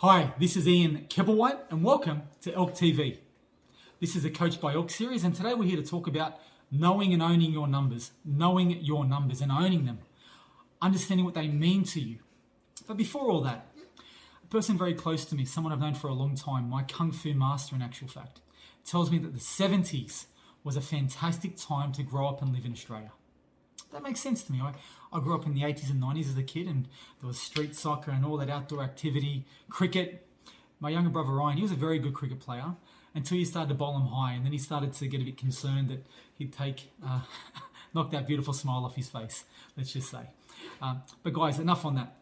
Hi, this is Ian Kebblewhite and welcome to Elk TV. This is a Coach by Elk series and today we're here to talk about knowing and owning your numbers, and owning them, understanding what they mean to you. But before all that, a person very close to me, someone I've known for a long time, my Kung Fu master in actual fact, tells me that the 70s was a fantastic time to grow up and live in Australia. That makes sense to me. I grew up in the 80s and 90s as a kid, and there was street soccer and all that outdoor activity, cricket. My younger brother Ryan, he was a very good cricket player until he started to bowl him high, and then he started to get a bit concerned that he'd knock that beautiful smile off his face, let's just say. But guys, enough on that.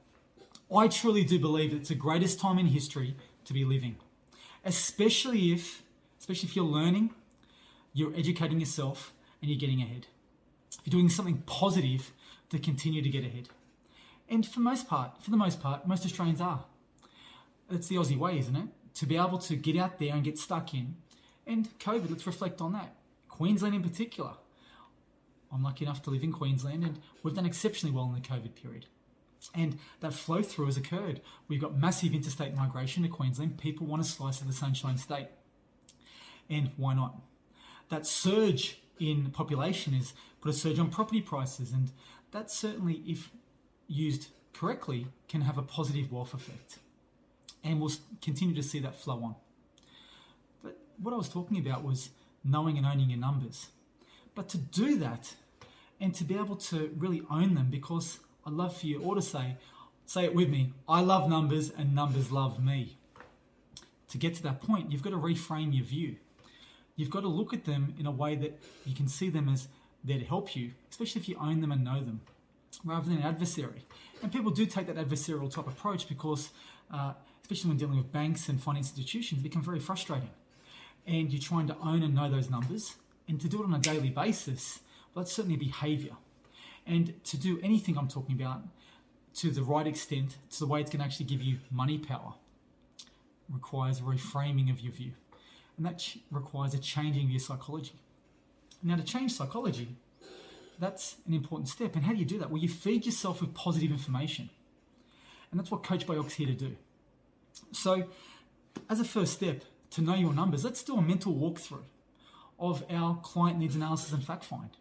I truly do believe it's the greatest time in history to be living, especially if you're learning, you're educating yourself, and you're getting ahead. You're doing something positive to continue to get ahead. And for the most part, most Australians are. It's the Aussie way, isn't it? To be able to get out there and get stuck in. And COVID, let's reflect on that. Queensland in particular. I'm lucky enough to live in Queensland and we've done exceptionally well in the COVID period. And that flow through has occurred. We've got massive interstate migration to Queensland. People want a slice of the Sunshine State. And why not? That surge in population has put a surge on property prices, and that certainly, if used correctly, can have a positive wealth effect. And we'll continue to see that flow on. But what I was talking about was knowing and owning your numbers. But to do that, and to be able to really own them, because I'd love for you all to say it with me, I love numbers and numbers love me. To get to that point, you've got to reframe your view. You've got to look at them in a way that you can see them as there to help you, especially if you own them and know them, rather than an adversary. And people do take that adversarial type approach because, especially when dealing with banks and financial institutions, it becomes very frustrating. And you're trying to own and know those numbers, and to do it on a daily basis, well, that's certainly behaviour. And to do anything I'm talking about to the right extent, to the way it's going to actually give you money power, requires a reframing of your view. And that requires a changing of your psychology. Now, to change psychology, that's an important step. And how do you do that? Well, you feed yourself with positive information. And that's what Coach by Elk's here to do. So, as a first step to know your numbers, let's do a mental walkthrough of our client needs analysis and fact find.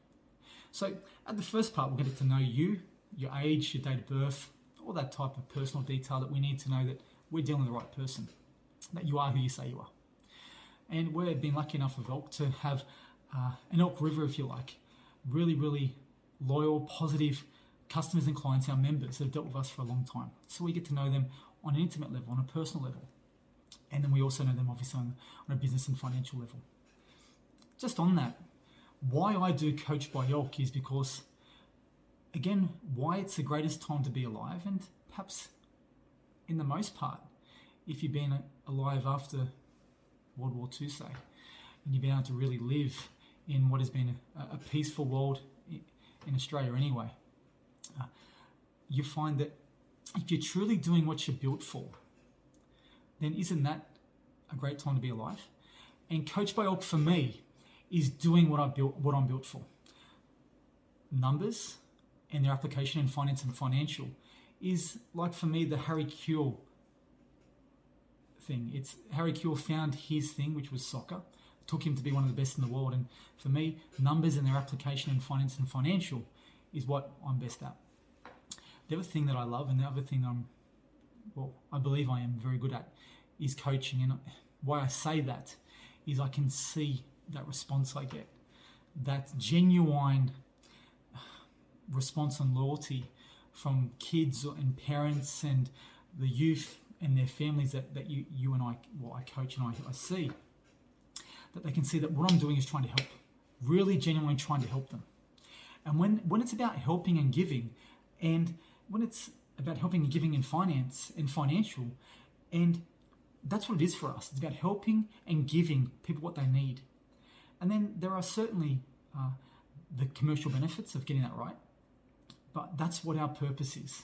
So, at the first part, we're going to get to know you, your age, your date of birth, all that type of personal detail that we need to know that we're dealing with the right person, that you are who you say you are. And we've been lucky enough with Elk to have an Elk River, if you like, really, really loyal, positive customers and clients, our members that have dealt with us for a long time. So we get to know them on an intimate level, on a personal level. And then we also know them obviously on a business and financial level. Just on that, why I do Coach by Elk is because, again, why it's the greatest time to be alive, and perhaps in the most part, if you've been alive after World War II, say, and you've been able to really live in what has been a peaceful world in Australia anyway, you find that if you're truly doing what you're built for, then isn't that a great time to be alive? And Coach by Elk for me is doing what I'm built for. Numbers and their application in finance and financial is like, for me, the Harry Kuehl thing. It's Harry Kuehl found his thing, which was soccer. It took him to be one of the best in the world. And for me, numbers and their application in finance and financial is what I'm best at. The other thing that I love, and the other thing I believe I am very good at, is coaching. And why I say that is I can see that response I get, that genuine response and loyalty from kids and parents and the youth and their families that you and I coach and I see, that they can see that what I'm doing is trying to help, really genuinely trying to help them. And when it's about helping and giving, and when it's about helping and giving in finance and financial, and that's what it is for us. It's about helping and giving people what they need. And then there are certainly the commercial benefits of getting that right, but that's what our purpose is.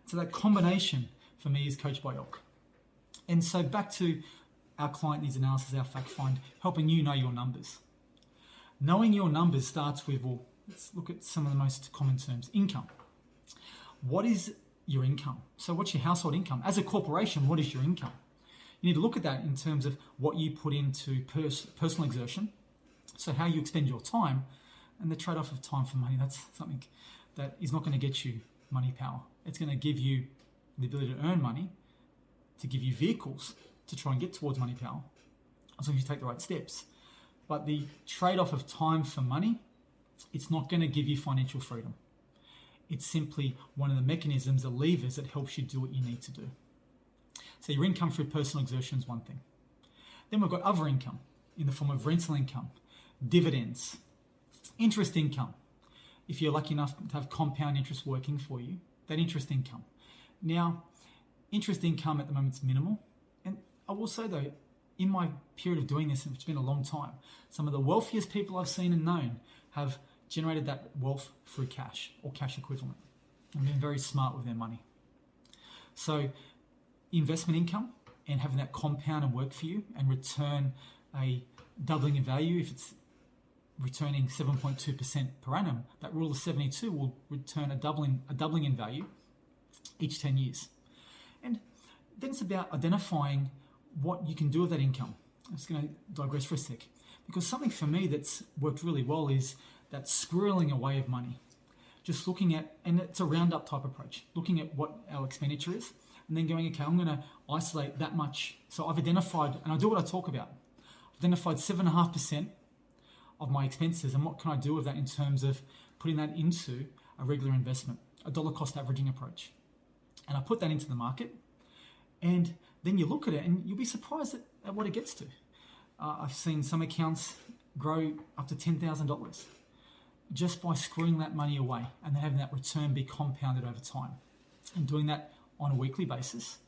So that combination for me is Coach by Elk. And so back to our client needs analysis, our fact find, helping you know your numbers. Knowing your numbers starts with, well, let's look at some of the most common terms. Income. What is your income. So what's your household income? As a corporation, what is your income? You need to look at that in terms of what you put into personal exertion, so how you expend your time, and the trade-off of time for money. That's something that is not going to get you money power. It's going to give you the ability to earn money, to give you vehicles to try and get towards money power, as long as you take the right steps. But the trade-off of time for money, it's not going to give you financial freedom. It's simply one of the mechanisms, the levers that helps you do what you need to do. So your income through personal exertion is one thing. Then we've got other income in the form of rental income, dividends, interest income. If you're lucky enough to have compound interest working for you, that interest income. Now, interest income at the moment is minimal. And I will say though, in my period of doing this, and it's been a long time, some of the wealthiest people I've seen and known have generated that wealth through cash or cash equivalent and been very smart with their money. So investment income and having that compound and work for you and return a doubling in value, if it's returning 7.2% per annum, that rule of 72 will return a doubling in value each 10 years. And then it's about identifying what you can do with that income. I'm just going to digress for a sec, because something for me that's worked really well is that squirreling away of money. Just looking at, and it's a roundup type approach, looking at what our expenditure is and then going, okay, I'm going to isolate that much. So I've identified, and I do what I talk about, I've identified 7.5% of my expenses, and what can I do with that in terms of putting that into a regular investment, a dollar cost averaging approach. And I put that into the market, and then you look at it and you'll be surprised at what it gets to. I've seen some accounts grow up to $10,000 just by screwing that money away and then having that return be compounded over time. And doing that on a weekly basis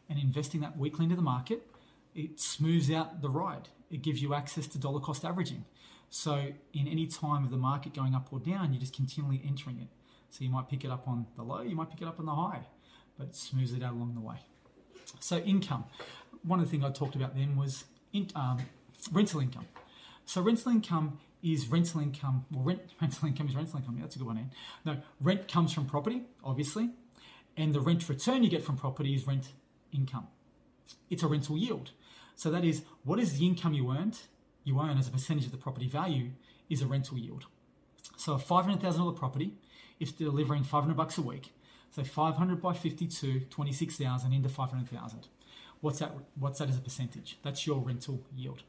and investing that weekly into the market, it smooths out the ride. It gives you access to dollar cost averaging. So in any time of the market going up or down, you're just continually entering it. So you might pick it up on the low, you might pick it up on the high, but it smooths it out along the way. So income. One of the things I talked about then was rental income. So rental income is rental income. Well, rental income is rental income. Yeah, that's a good one, Ian. No, rent comes from property, obviously, and the rent return you get from property is rent income. It's a rental yield. So that is, what is the income you own as a percentage of the property value is a rental yield. So a $500,000 property, if delivering $500 a week, so 500 by 52, 26,000 into 500,000. What's that as a percentage? That's your rental yield.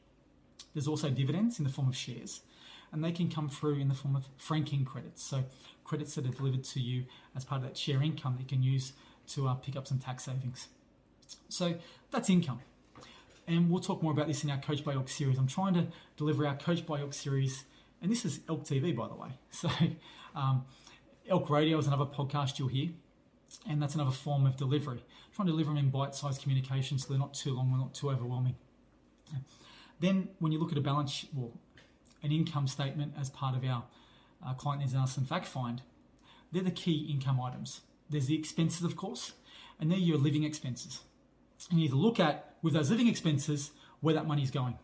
There's also dividends in the form of shares, and they can come through in the form of franking credits. So credits that are delivered to you as part of that share income that you can use to pick up some tax savings. So that's income. And we'll talk more about this in our Coach by Elk series. I'm trying to deliver our Coach by Elk series, and this is Elk TV, by the way. So Elk Radio is another podcast you'll hear, and that's another form of delivery. I'm trying to deliver them in bite-sized communication so they're not too long, they're not too overwhelming. Then when you look at an income statement as part of our client needs analysis and fact find, they're the key income items. There's the expenses, of course, and they're your living expenses. And you need to look at, with those living expenses, where that money's going.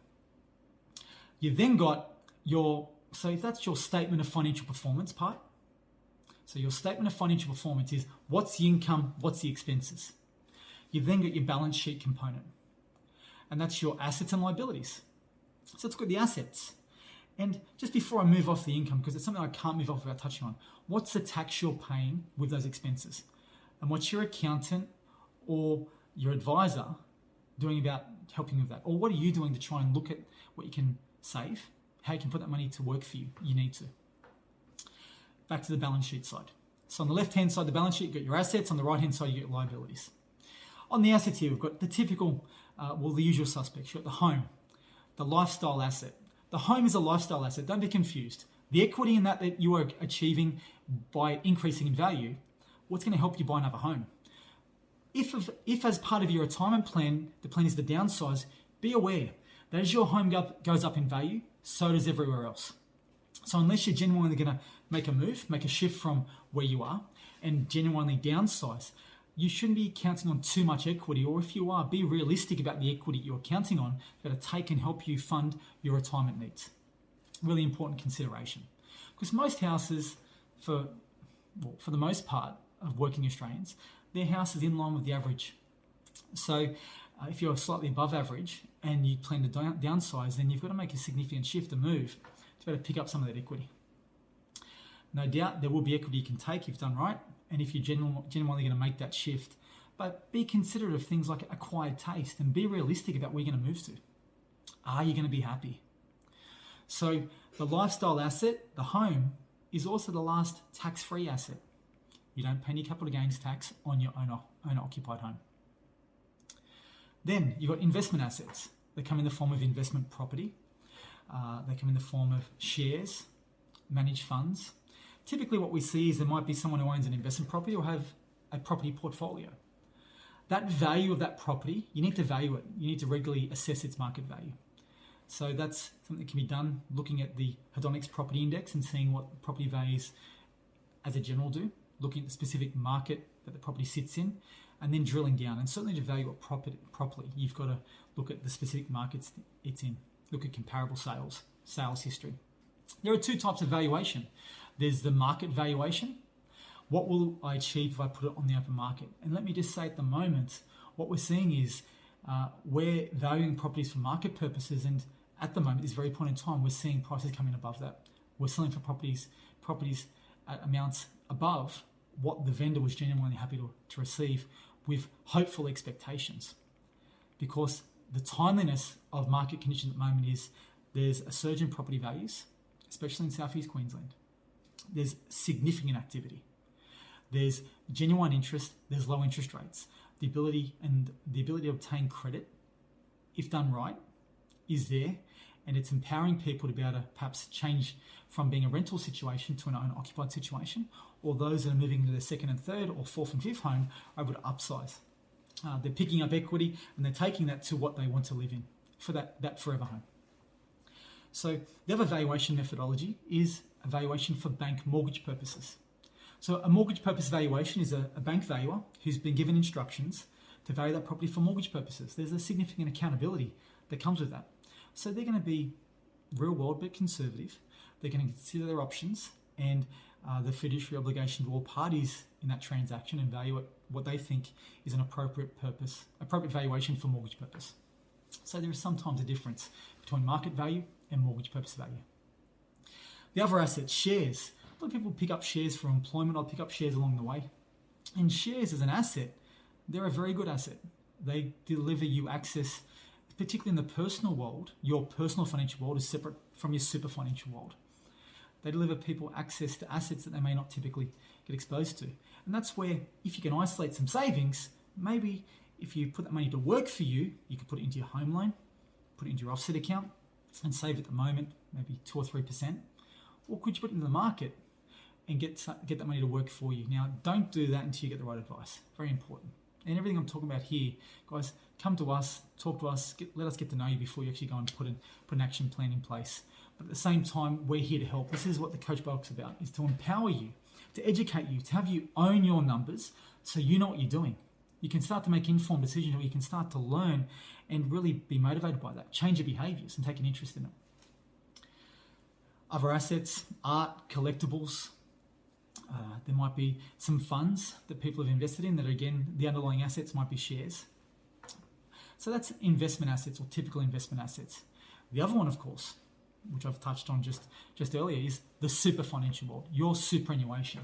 You've then got so if that's your statement of financial performance part, so your statement of financial performance is what's the income, what's the expenses. You've then got your balance sheet component, and that's your assets and liabilities. So let's look at the assets. And just before I move off the income, because it's something I can't move off without touching on, what's the tax you're paying with those expenses? And what's your accountant or your advisor doing about helping with that? Or what are you doing to try and look at what you can save, how you can put that money to work for you? You need to. Back to the balance sheet side. So on the left-hand side of the balance sheet, you've got your assets. On the right-hand side, you get your liabilities. On the assets here, we've got the typical, the usual suspects. You've got the home, the lifestyle asset. The home is a lifestyle asset. Don't be confused. The equity in that you are achieving by increasing in value, what's going to help you buy another home? If as part of your retirement plan, the plan is to downsize, be aware that as your home goes up in value, so does everywhere else. So unless you're genuinely going to make a move, make a shift from where you are, and genuinely downsize, you shouldn't be counting on too much equity, or if you are, be realistic about the equity you're counting on that to take and help you fund your retirement needs. Really important consideration. Because most houses, for the most part of working Australians, their house is in line with the average. So if you're slightly above average and you plan to downsize, then you've got to make a significant shift, a move, to be able to pick up some of that equity. No doubt there will be equity you can take if you've done right, and if you're genuinely going to make that shift. But be considerate of things like acquired taste and be realistic about where you're going to move to. Are you going to be happy? So the lifestyle asset, the home, is also the last tax-free asset. You don't pay any capital gains tax on your owner-occupied home. Then you've got investment assets. They come in the form of investment property. They come in the form of shares, managed funds. Typically what we see is there might be someone who owns an investment property or have a property portfolio. That value of that property, you need to value it. You need to regularly assess its market value. So that's something that can be done looking at the Hedonics Property Index and seeing what property values as a general do, looking at the specific market that the property sits in, and then drilling down. And certainly to value it properly, you've got to look at the specific markets it's in, look at comparable sales history. There are two types of valuation. There's the market valuation. What will I achieve if I put it on the open market? And let me just say at the moment, what we're seeing is we're valuing properties for market purposes, and at the moment, this very point in time, we're seeing prices coming above that. We're selling for properties at amounts above what the vendor was genuinely happy to receive, with hopeful expectations. Because the timeliness of market conditions at the moment is there's a surge in property values, especially in Southeast Queensland. There's significant activity. There's genuine interest, there's low interest rates. The ability to obtain credit, if done right, is there, and it's empowering people to be able to perhaps change from being a rental situation to an owner-occupied situation, or those that are moving into their second and third or fourth and fifth home are able to upsize. They're picking up equity and they're taking that to what they want to live in for that forever home. So the other valuation methodology is a valuation for bank mortgage purposes. So a mortgage purpose valuation is a bank valuer who's been given instructions to value that property for mortgage purposes. There's a significant accountability that comes with that. So they're going to be real world but conservative. They're going to consider their options and the fiduciary obligation to all parties in that transaction and value it what they think is an appropriate valuation for mortgage purpose. So there is sometimes a difference between market value and mortgage purpose value. The other asset, shares. A lot of people pick up shares for employment or pick up shares along the way. And shares as an asset, they're a very good asset. They deliver you access, particularly in the personal world. Your personal financial world is separate from your super financial world. They deliver people access to assets that they may not typically get exposed to. And that's where, if you can isolate some savings, maybe if you put that money to work for you, you could put it into your home loan, put it into your offset account, and save at the moment maybe 2 or 3%. Or could you put it into the market and get that money to work for you? Now, don't do that until you get the right advice. Very important. And everything I'm talking about here, guys, come to us, talk to us, let us get to know you before you actually go and put an action plan in place. But at the same time, we're here to help. This is what the Coach by Ox is about, is to empower you, to educate you, to have you own your numbers so you know what you're doing. You can start to make informed decisions, or you can start to learn and really be motivated by that, change your behaviors and take an interest in it. Other assets, art, collectibles. There might be some funds that people have invested in that, again, the underlying assets might be shares. So that's investment assets, or typical investment assets. The other one, of course, which I've touched on just earlier, is the super financial world, your superannuation.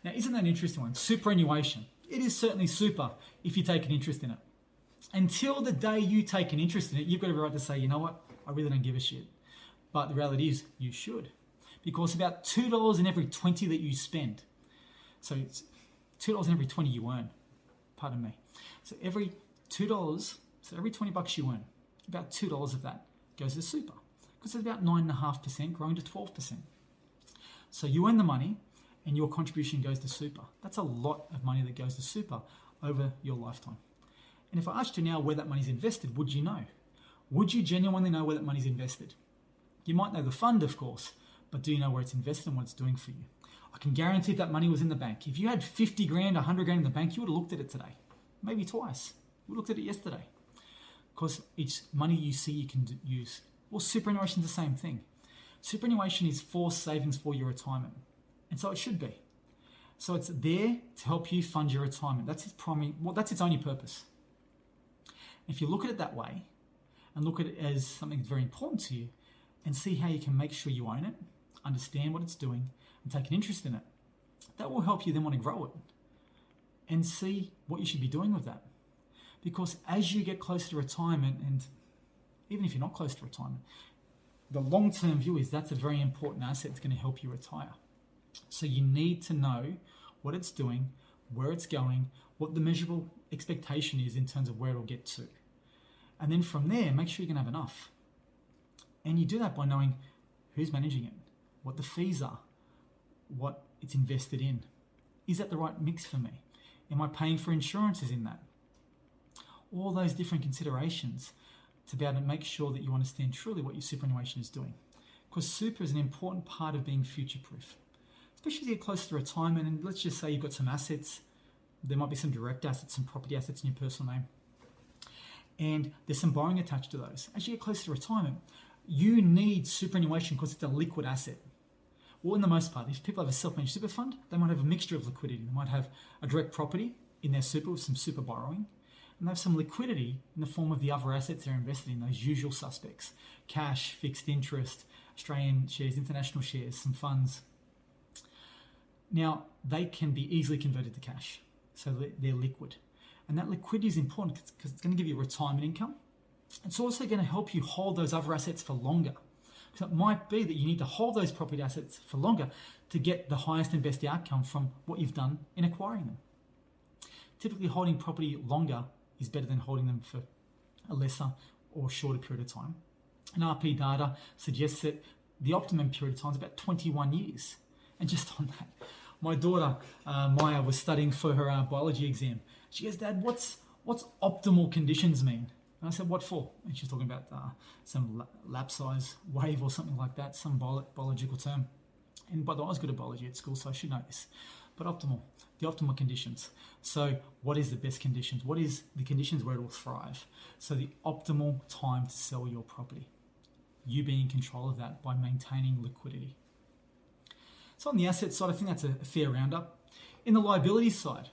Now, isn't that an interesting one? Superannuation. It is certainly super if you take an interest in it. Until the day you take an interest in it, you've got every right to say, you know what, I really don't give a shit. But the reality is, you should. Because about $2 in every 20 that you spend, so it's $2 in every 20 you earn, pardon me. So every $2, so every 20 bucks you earn, about $2 of that goes to super. Because it's about 9.5% growing to 12%. So you earn the money and your contribution goes to super. That's a lot of money that goes to super over your lifetime. And if I asked you now where that money's invested, would you know? Would you genuinely know where that money's invested? You might know the fund, of course, but do you know where it's invested and what it's doing for you? I can guarantee if that money was in the bank, if you had 50 grand, 100 grand in the bank, you would have looked at it today. Maybe twice. You looked at it yesterday. Because it's money you see you can use. Well, superannuation is the same thing. Superannuation is forced savings for your retirement. And so it should be. So it's there to help you fund your retirement. That's its only purpose. If you look at it that way and look at it as something that's very important to you and see how you can make sure you own it, understand what it's doing, and take an interest in it, that will help you then want to grow it and see what you should be doing with that. Because as you get closer to retirement, and even if you're not close to retirement, the long-term view is that's a very important asset that's going to help you retire. So you need to know what it's doing, where it's going, what the measurable expectation is in terms of where it'll get to. And then from there, make sure you can have enough. And you do that by knowing who's managing it, what the fees are, what it's invested in. Is that the right mix for me? Am I paying for insurances in that? All those different considerations to be able to make sure that you understand truly what your superannuation is doing. Because super is an important part of being future-proof. Especially as you get close to retirement, and let's just say you've got some assets. There might be some direct assets, some property assets in your personal name. And there's some borrowing attached to those. As you get closer to retirement, you need superannuation because it's a liquid asset. Well, in the most part, if people have a self-managed super fund, they might have a mixture of liquidity. They might have a direct property in their super with some super borrowing, and they have some liquidity in the form of the other assets they're invested in, those usual suspects: cash, fixed interest, Australian shares, international shares, some funds. Now, they can be easily converted to cash, so they're liquid. And that liquidity is important because it's going to give you retirement income. It's also going to help you hold those other assets for longer. So it might be that you need to hold those property assets for longer to get the highest and best outcome from what you've done in acquiring them. Typically, holding property longer is better than holding them for a lesser or shorter period of time. And RP data suggests that the optimum period of time is about 21 years. And just on that, my daughter, Maya, was studying for her biology exam. She goes, "Dad, what's optimal conditions mean?" And I said, "What for?" And she's talking about some lap size wave or something like that, some biological term. And by the way, I was good at biology at school, so I should know this. But the optimal conditions. So what is the best conditions? What is the conditions where it will thrive? So the optimal time to sell your property. You being in control of that by maintaining liquidity. So on the asset side, I think that's a fair roundup. In the liability side,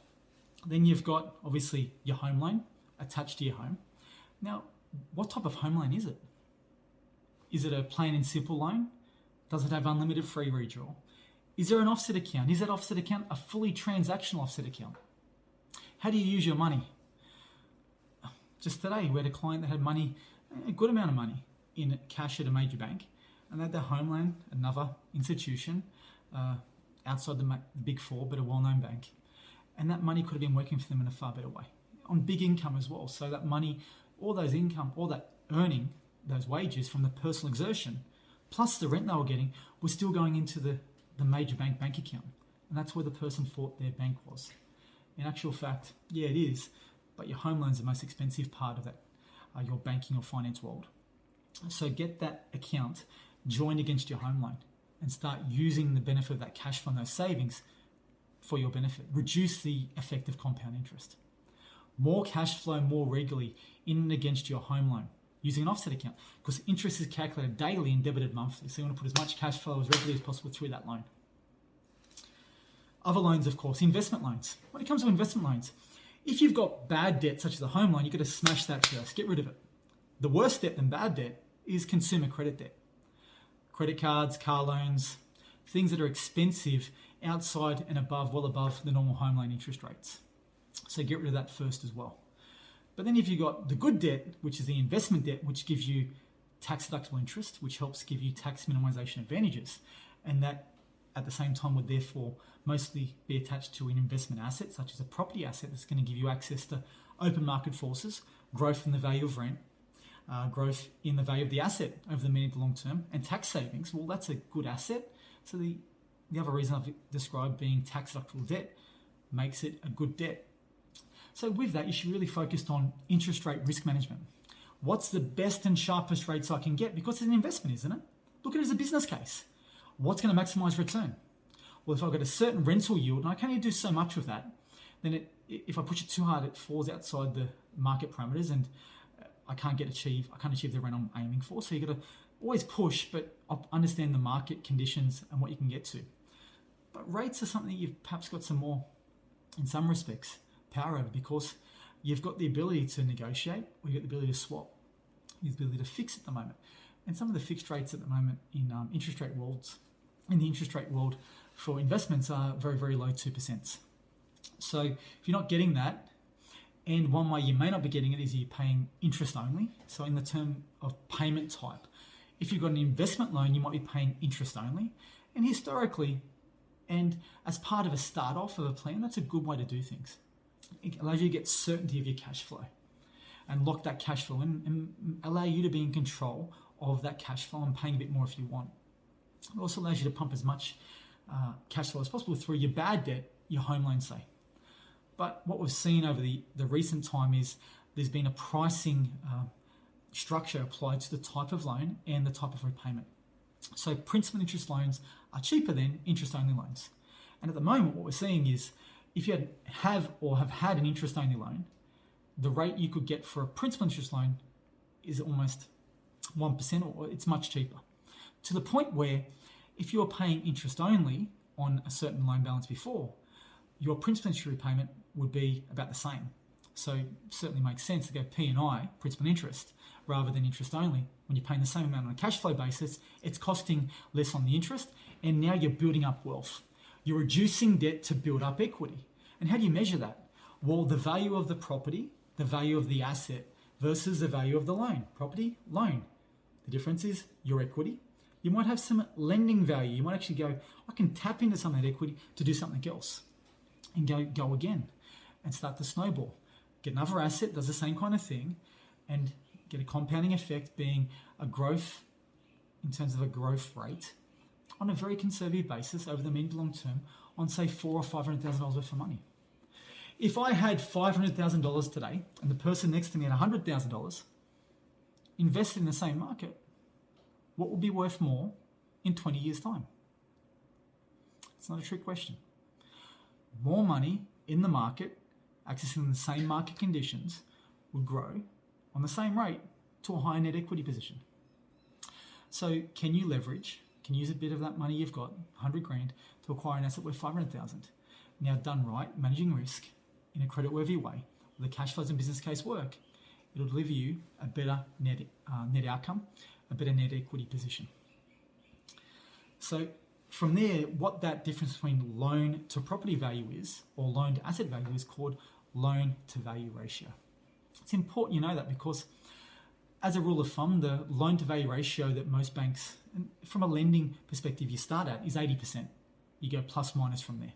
then you've got obviously your home loan attached to your home. Now, what type of home loan is it? Is it a plain and simple loan? Does it have unlimited free redraw? Is there an offset account? Is that offset account a fully transactional offset account? How do you use your money? Just today, we had a client that had money, a good amount of money, in cash at a major bank, and they had their home loan, another institution, outside the big four, but a well-known bank. And that money could have been working for them in a far better way. On big income as well. So that money, all those income, all that earning, those wages from the personal exertion, plus the rent they were getting, was still going into the major bank account. And that's where the person thought their bank was. In actual fact, yeah, it is, but your home loan is the most expensive part of that, your banking or finance world. So get that account joined against your home loan and start using the benefit of that cash from those savings for your benefit. Reduce the effect of compound interest. More cash flow more regularly in and against your home loan using an offset account, because interest is calculated daily and debited monthly. So you want to put as much cash flow as regularly as possible through that loan. Other loans, of course, investment loans. When it comes to investment loans, if you've got bad debt, such as a home loan, you've got to smash that first, get rid of it. The worst debt than bad debt is consumer credit debt. Credit cards, car loans, things that are expensive outside and above, well above the normal home loan interest rates. So get rid of that first as well. But then if you've got the good debt, which is the investment debt, which gives you tax deductible interest, which helps give you tax minimization advantages, and that at the same time would therefore mostly be attached to an investment asset, such as a property asset that's going to give you access to open market forces, growth in the value of rent, growth in the value of the asset over the medium to long term, and tax savings. Well, that's a good asset. So the other reason I've described being tax deductible debt makes it a good debt. So with that, you should really focus on interest rate risk management. What's the best and sharpest rates I can get? Because it's an investment, isn't it? Look at it as a business case. What's going to maximize return? Well, if I've got a certain rental yield, and I can only do so much with that, then if I push it too hard, it falls outside the market parameters, and I can't achieve the rent I'm aiming for. So you've got to always push, but understand the market conditions and what you can get to. But rates are something you've perhaps got some more, in some respects, power over, because you've got the ability to negotiate, or you've got the ability to swap, you've got the ability to fix at the moment. And some of the fixed rates at the moment in the interest rate world for investments are very, very low 2%. So if you're not getting that, and one way you may not be getting it is you're paying interest only. So in the term of payment type, if you've got an investment loan, you might be paying interest only. And historically, and as part of a start off of a plan, that's a good way to do things. It allows you to get certainty of your cash flow and lock that cash flow and allow you to be in control of that cash flow and paying a bit more if you want. It also allows you to pump as much cash flow as possible through your bad debt, your home loan, say. But what we've seen over the recent time is there's been a pricing structure applied to the type of loan and the type of repayment. So principal interest loans are cheaper than interest-only loans. And at the moment, what we're seeing is if you have had an interest-only loan, the rate you could get for a principal interest loan is almost 1%, or it's much cheaper. To the point where if you're paying interest only on a certain loan balance before, your principal interest repayment would be about the same. So it certainly makes sense to go P&I, principal interest, rather than interest only. When you're paying the same amount on a cash flow basis, it's costing less on the interest, and now you're building up wealth. You're reducing debt to build up equity. And how do you measure that? Well, the value of the property, the value of the asset versus the value of the loan. Property, loan. The difference is your equity. You might have some lending value. You might actually go, I can tap into some of that equity to do something else, and go again and start to snowball. Get another asset, does the same kind of thing, and get a compounding effect, being a growth in terms of a growth rate on a very conservative basis over the medium to long term on, say, $400,000 or $500,000 worth of money. If I had $500,000 today and the person next to me had $100,000 invested in the same market, what will be worth more in 20 years' time? It's not a trick question. More money in the market, accessing the same market conditions, would grow on the same rate to a higher net equity position. So can you leverage, can you use a bit of that money you've got, 100 grand, to acquire an asset worth 500,000? Now done right, managing risk in a creditworthy way, the cash flows and business case work, it'll deliver you a better net outcome, a better net equity position. So from there, what that difference between loan to property value is, or loan to asset value, is called loan to value ratio. It's important you know that, because as a rule of thumb, the loan to value ratio that most banks, from a lending perspective, you start at is 80%. You go plus minus from there.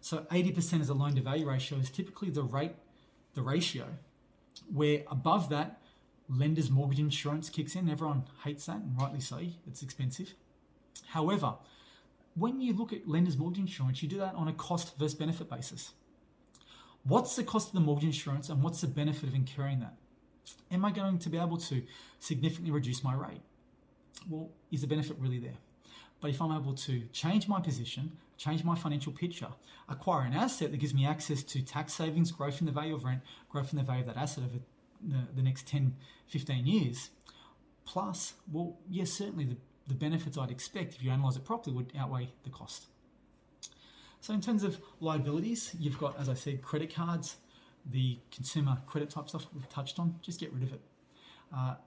So 80% as a loan to value ratio is typically the ratio where above that, lender's mortgage insurance kicks in. Everyone hates that, and rightly so. It's expensive. However, when you look at lender's mortgage insurance, you do that on a cost versus benefit basis. What's the cost of the mortgage insurance and what's the benefit of incurring that? Am I going to be able to significantly reduce my rate? Well, is the benefit really there? But if I'm able to change my position, change my financial picture, acquire an asset that gives me access to tax savings, growth in the value of rent, growth in the value of that asset over the next 10, 15 years, plus, well, yes, certainly the benefits I'd expect if you analyse it properly would outweigh the cost. So in terms of liabilities, you've got, as I said, credit cards, the consumer credit type stuff we've touched on, just get rid of it.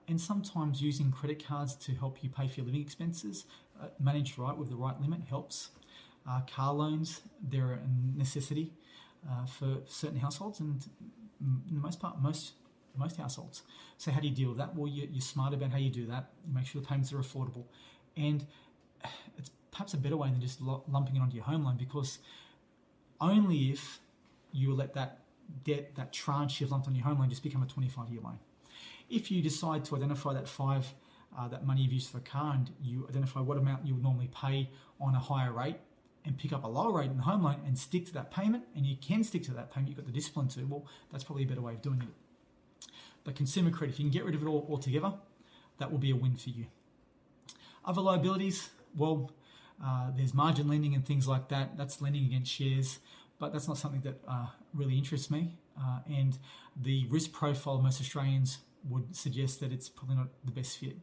And sometimes using credit cards to help you pay for your living expenses, managed right with the right limit, helps. Car loans, they're a necessity for certain households, and in the most part, most households. So how do you deal with that? Well, you're smart about how you do that. You make sure the payments are affordable. And it's perhaps a better way than just lumping it onto your home loan, because only if you let that debt, that tranche you've lumped on your home loan, just become a 25-year loan. If you decide to identify that money you've used for a car, and you identify what amount you would normally pay on a higher rate and pick up a lower rate in the home loan and stick to that payment, and you can stick to that payment, you've got the discipline to, well, that's probably a better way of doing it. But consumer credit, if you can get rid of it all altogether, that will be a win for you. Other liabilities, well, there's margin lending and things like that. That's lending against shares, but that's not something that really interests me. And the risk profile of most Australians would suggest that it's probably not the best fit.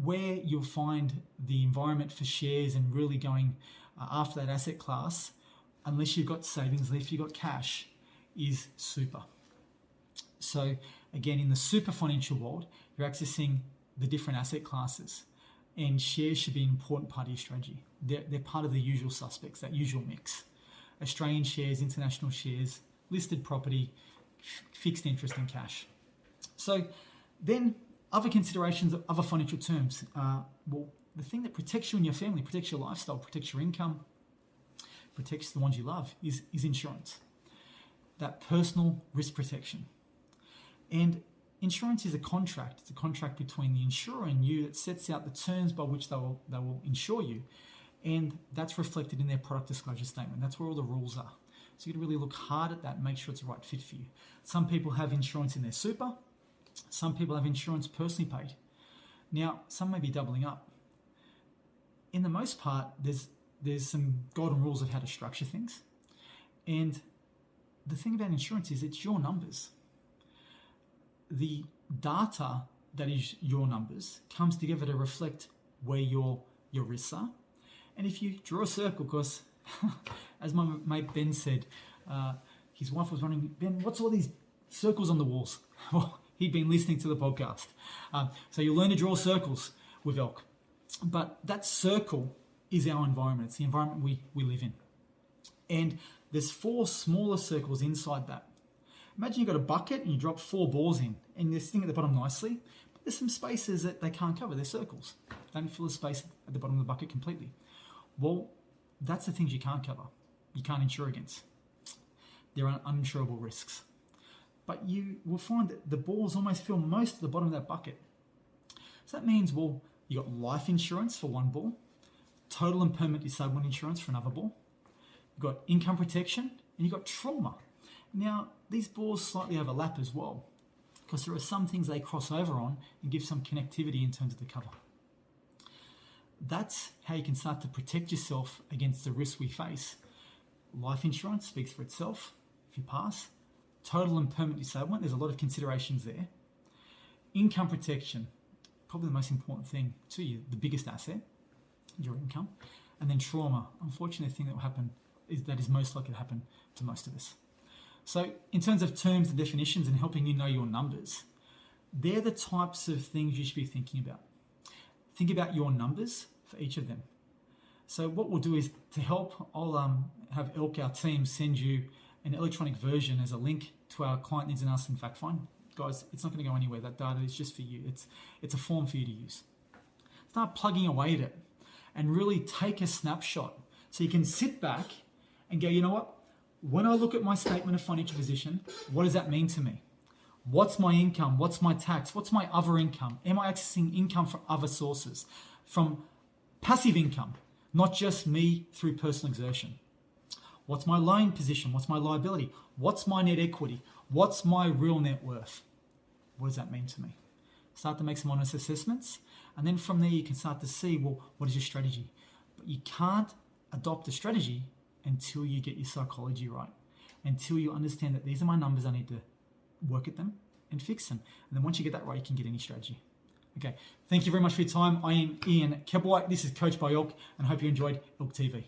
Where you'll find the environment for shares and really going after that asset class, unless you've got savings, unless you've got cash, is super. So again, in the super financial world, you're accessing the different asset classes, and shares should be an important part of your strategy. They're part of the usual suspects, that usual mix. Australian shares, international shares, listed property, fixed interest and cash. So then other considerations of other financial terms. Well, the thing that protects you and your family, protects your lifestyle, protects your income, protects the ones you love is insurance. That personal risk protection. And insurance is a contract. It's a contract between the insurer and you that sets out the terms by which they will insure you. And that's reflected in their product disclosure statement. That's where all the rules are. So you got to really look hard at that and make sure it's the right fit for you. Some people have insurance in their super. Some people have insurance personally paid. Now, some may be doubling up. In the most part, there's some golden rules of how to structure things. And the thing about insurance is it's your numbers. The data that is your numbers comes together to reflect where your risks are. And if you draw a circle, because as my mate Ben said, his wife was wondering, Ben, what's all these circles on the walls? Well, he'd been listening to the podcast. So you'll learn to draw circles with Elk. But that circle is our environment. It's the environment we live in. And there's 4 smaller circles inside that. Imagine you've got a bucket and you drop 4 balls in, and they're sitting at the bottom nicely, but there's some spaces that they can't cover. They're circles. They don't fill the space at the bottom of the bucket completely. Well, that's the things you can't cover. You can't insure against. They're uninsurable risks. But you will find that the balls almost fill most of the bottom of that bucket. So that means, well, you got life insurance for one ball, total and permanent disablement insurance for another ball. You've got income protection, and you've got trauma. Now, these balls slightly overlap as well, because there are some things they cross over on and give some connectivity in terms of the cover. That's how you can start to protect yourself against the risks we face. Life insurance speaks for itself if you pass. Total and permanent disablement, there's a lot of considerations there. Income protection, probably the most important thing to you, the biggest asset, your income. And then trauma, unfortunately, the thing that will happen is most likely to happen to most of us. So in terms of terms and definitions and helping you know your numbers, they're the types of things you should be thinking about. Think about your numbers for each of them. So what we'll do is, to help, I'll have Elk, our team, send you an electronic version as a link to our Client Needs and Us and Fact Find. Guys, it's not going to go anywhere. That data is just for you. It's a form for you to use. Start plugging away at it and really take a snapshot so you can sit back and go, you know what? When I look at my statement of financial position, what does that mean to me? What's my income? What's my tax? What's my other income? Am I accessing income from other sources? From passive income, not just me through personal exertion. What's my loan position? What's my liability? What's my net equity? What's my real net worth? What does that mean to me? Start to make some honest assessments. And then from there, you can start to see, well, what is your strategy? But you can't adopt a strategy until you get your psychology right, until you understand that these are my numbers, I need to work at them and fix them. And then once you get that right, you can get any strategy. Okay, thank you very much for your time. I am Ian Kebblewhite. This is Coach by Elk, and I hope you enjoyed Elk TV.